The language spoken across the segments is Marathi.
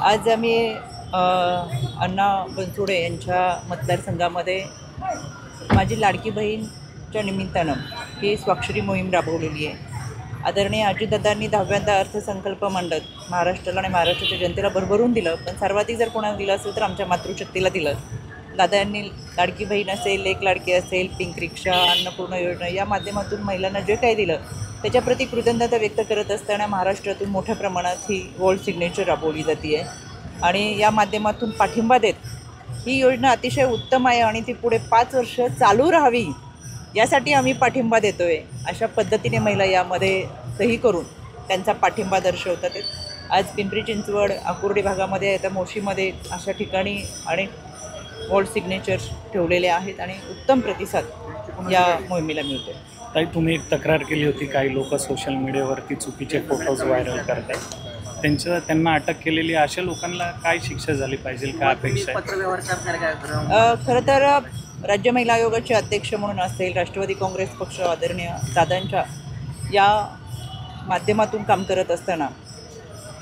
आज आम्ही अण्णा बनसोडे यांच्या मतदारसंघामध्ये माझी लाडकी बहीणच्या निमित्तानं ही स्वाक्षरी मोहीम राबवलेली आहे. आदरणीय अजितदादांनी 10व्यांदा अर्थसंकल्प मांडत महाराष्ट्राला आणि महाराष्ट्राच्या जनतेला भरभरून दिलं, पण सर्वाधिक जर कोणाला दिलं असेल तर आमच्या मातृशक्तीला दिलं. दादांनी लाडकी बहीण असेल, लेक लाडकी असेल, पिंक रिक्षा, अन्नपूर्णा योजना या माध्यमातून महिलांना जे काही दिलं त्याच्याप्रती कृतज्ञता व्यक्त करत असताना महाराष्ट्रातून मोठ्या प्रमाणात ही वॉल सिग्नेचर राबवली जाते आहे आणि या माध्यमातून पाठिंबा देत ही योजना अतिशय उत्तम आहे आणि ती पुढे 5 वर्ष चालू राहावी यासाठी आम्ही पाठिंबा देतो आहे. अशा पद्धतीने महिला यामध्ये सही करून त्यांचा पाठिंबा दर्शवतात. आज पिंपरी चिंचवड, आकुर्डी भागामध्ये, आता मोशीमध्ये अशा ठिकाणी अनेक वॉल सिग्नेचर्स ठेवलेले आहेत आणि उत्तम प्रतिसाद या मोहिमेला मिळतो. ताई, तुम्ही एक तक्रार केली होती, काही लोक सोशल मीडियावरती चुकीचे फोटोज व्हायरल करतात, त्यांना अटक केलेली. अशा लोकांना काय शिक्षा झाली पाहिजे, काय अपेक्षा आहे? खरं तर राज्य महिला आयोगाचे अध्यक्ष म्हणून असेल, राष्ट्रवादी काँग्रेस पक्ष आदरणीय दादांच्या या माध्यमातून काम करत असताना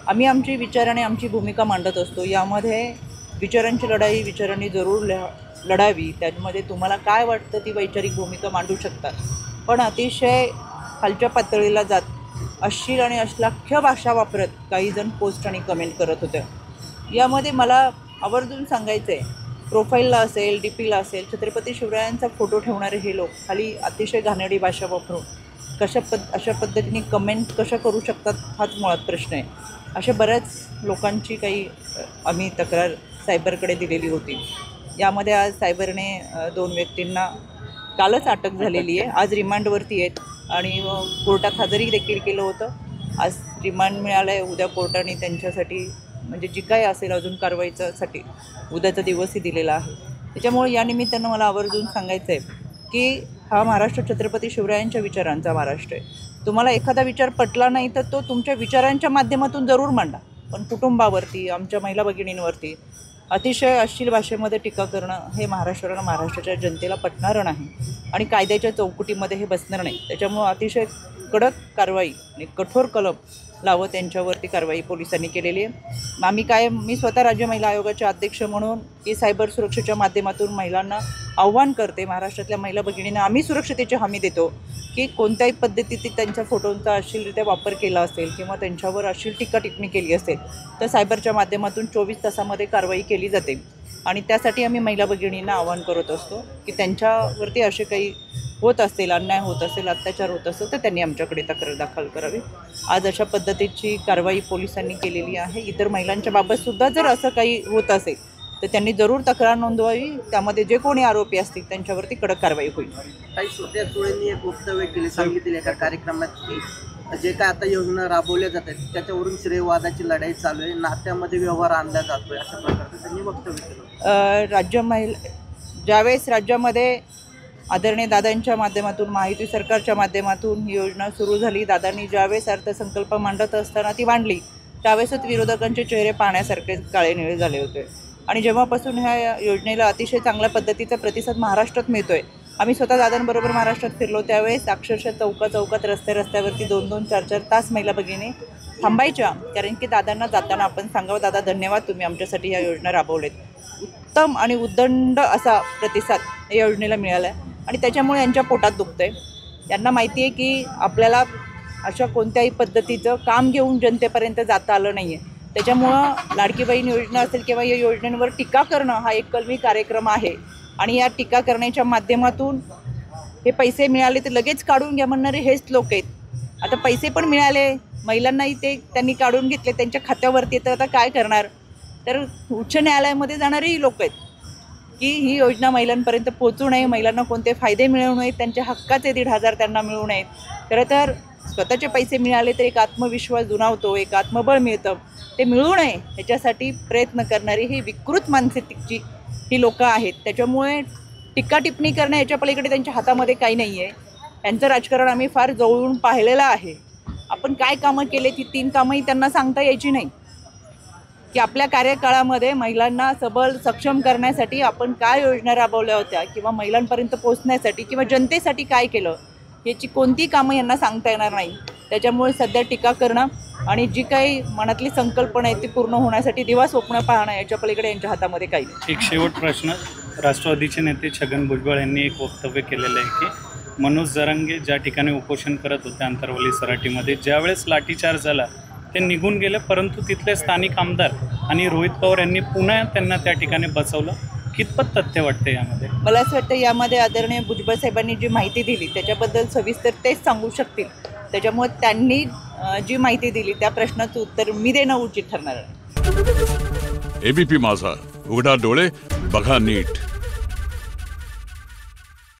आम्ही आमची विचार आणि आमची भूमिका मांडत असतो. यामध्ये विचारांची लढाई विचारांनी जरूर लढावी. त्यामध्ये तुम्हाला काय वाटतं ती वैचारिक भूमिका मांडू शकतात, पण अतिशय खालच्या पातळीला जात अश्लील आणि अश्लाघ्य भाषा वापरत काही जण पोस्ट आणि कमेंट करत होते. यामध्ये मला आवर्जून सांगायचं आहे, प्रोफाईलला असेल, डी पीला असेल, छत्रपती शिवरायांचा फोटो ठेवणारे हे लोक खाली अतिशय घाणेरडी भाषा वापरून अशा पद्धतीने कमेंट कशा करू शकतात हाच मुळात प्रश्न आहे. अशा बऱ्याच लोकांची काही आम्ही तक्रार सायबरकडे दिलेली होती. यामध्ये आज सायबरने 2 व्यक्तींना कालच अटक झालेली आहे. आज रिमांडवरती आहेत आणि कोर्टात हजरी देखील केलं होतं. आज रिमांड मिळालं आहे. उद्या कोर्टाने त्यांच्यासाठी म्हणजे जी काय असेल अजून कारवाईसाठी उद्याचा दिवसही दिलेला आहे. त्याच्यामुळे या निमित्तानं मला आवर्जून सांगायचं आहे की हा महाराष्ट्र छत्रपती शिवरायांच्या विचारांचा महाराष्ट्र आहे. तुम्हाला एखादा विचार पटला नाही तर तो तुमच्या विचारांच्या माध्यमातून जरूर मांडा, पण कुटुंबावरती, आमच्या महिला भगिनींवरती अतिशय अश्लील भाषेमध्ये टीका करणं हे महाराष्ट्राला, महाराष्ट्राच्या जनतेला पटणारं नाही आणि कायद्याच्या चौकटीमध्ये हे बसणार नाही. त्याच्यामुळं अतिशय कडक कारवाई आणि कठोर कलम लावत त्यांच्यावरती कारवाई पोलिसांनी केलेली आहे. मी स्वतः राज्य महिला आयोगाचे अध्यक्ष म्हणून की सायबर सुरक्षेच्या माध्यमातून महिलांना आव्हान करते, महाराष्ट्रातल्या महिला भगिनींना आम्ही सुरक्षतेची हमी देतो की कोणत्याही पद्धतीत त्यांच्या फोटोंचा अश्लीलरित्या वापर केला असेल किंवा त्यांच्यावर अश्लील टीका टिप्पणी केली असेल तर सायबरच्या माध्यमातून 24 तासामध्ये कारवाई केली जाते आणि त्यासाठी आम्ही महिला भगिनींना आवाहन करत असतो की त्यांच्यावरती असे काही होत असेल, अन्याय होत असेल, अत्याचार होत असेल तर त्यांनी आमच्याकडे तक्रार दाखल करावी. आज अशा पद्धतीची कारवाई पोलिसांनी केलेली आहे. इतर महिलांच्या बाबतसुद्धा जर असं काही होत असेल तर त्यांनी जरूर तक्रार नोंदवावी. त्यामध्ये जे कोणी आरोपी असतील त्यांच्यावरती कडक कारवाई होईल. काही सुप्रिया सुळेंनी एक वक्तव्य केले, सांगितले एका कार्यक्रमात की जे काय आता योजना राबवल्या जात आहेत त्याच्यावरून श्रेयवादाची लढाई चालू आहे, नात्यामध्ये व्यवहार आणला जातो आहे, अशा प्रकारचं त्यांनी वक्तव्य केलं. ज्यावेळेस राज्यामध्ये आदरणीय दादांच्या माध्यमातून, महायुती सरकारच्या माध्यमातून ही योजना सुरू झाली, दादांनी ज्यावेळेस अर्थसंकल्प मांडत असताना ती मांडली त्यावेळेसच विरोधकांचे चेहरे पाहण्यासारखे काळे निळे झाले होते आणि जेव्हापासून ह्या योजनेला अतिशय चांगल्या पद्धतीचा प्रतिसाद महाराष्ट्रात मिळतो आहे. आम्ही स्वतः दादांबरोबर महाराष्ट्रात फिरलो त्यावेळेस अक्षरशः चौकात रस्त्यावरती 2-2, 4-4 तास महिला भगिनी थांबायच्या, कारण की दादांना जाताना आपण सांगावं, दादा धन्यवाद, तुम्ही आमच्यासाठी ह्या योजना राबवलेत. उत्तम आणि उद्दंड असा प्रतिसाद या योजनेला मिळाला आहे आणि त्याच्यामुळे यांच्या पोटात दुखतं आहे. यांना माहिती आहे की आपल्याला अशा कोणत्याही पद्धतीचं काम घेऊन जनतेपर्यंत जाता आलं नाही आहे. त्याच्यामुळं लाडकी बहीण योजना असेल किंवा या योजनेवर टीका करणं हा एक कलमी कार्यक्रम आहे आणि या टीका करण्याच्या माध्यमातून हे पैसे मिळाले तर लगेच काढून घ्या म्हणणारे हेच लोक आहेत. आता पैसे पण मिळाले, महिलांनाही ते त्यांनी काढून घेतले त्यांच्या खात्यावरती, तर आता काय करणार? तर उच्च न्यायालयामध्ये जाणारेही लोक आहेत की ही योजना महिलांपर्यंत पोहोचू नये, महिलांना कोणते फायदे मिळू नयेत, त्यांच्या हक्काचे 1,500 त्यांना मिळू नयेत. खरं तर स्वतःचे पैसे मिळाले तर एक आत्मविश्वास दुणावतो, एक आत्मबळ मिळतं, ते मिळू नये ह्याच्यासाठी प्रयत्न करणारी ही विकृत मानसिकतेची ही लोकं आहेत. त्याच्यामुळे टीका टिप्पणी करणं याच्या पलीकडे त्यांच्या हातामध्ये काही नाही आहे. यांचं राजकारण आम्ही फार जवळून पाहिलेलं आहे. आपण काय कामं केले ती 3 कामंही त्यांना सांगता यायची नाही की आपल्या कार्यकाळामध्ये महिलांना सबल सक्षम करण्यासाठी आपण काय योजना राबवल्या होत्या किंवा महिलांपर्यंत पोहोचण्यासाठी किंवा जनतेसाठी काय केलं याची कोणती कामं यांना सांगता येणार नाही. त्याच्यामुळे सध्या टीका करणं आणि जी काही मनातली संकल्पना आहे ती पूर्ण होण्यासाठी दिवा स्वप्न पाहणं याच्या पलीकडे यांच्या हातामध्ये काही नाही. एक शेवट प्रश्न, राष्ट्रवादीचे नेते छगन भुजबळ यांनी एक वक्तव्य केलेलं आहे की मनोज जरांगे ज्या ठिकाणी उपोषण करत होते आंतरवली सराटीमध्ये, ज्यावेळेस लाठीचार्ज झाला ते निघून गेले, परंतु तिथले स्थानिक आमदार आणि रोहित पवार यांनी पुन्हा त्यांना त्या ठिकाणी बसवलं. कितपत तथ्य वाटते यामध्ये? मला असं वाटतं यामध्ये आदरणीय भुजबळ साहेबांनी जी माहिती दिली त्याच्याबद्दल सविस्तर तेच सांगू शकतील. त्याच्यामुळे त्यांनी जी माहिती दिली त्या प्रश्नाचं उत्तर मी देणं उचित ठरणार आहे. एबीपी माझा, उघडा डोळे बघा नीट.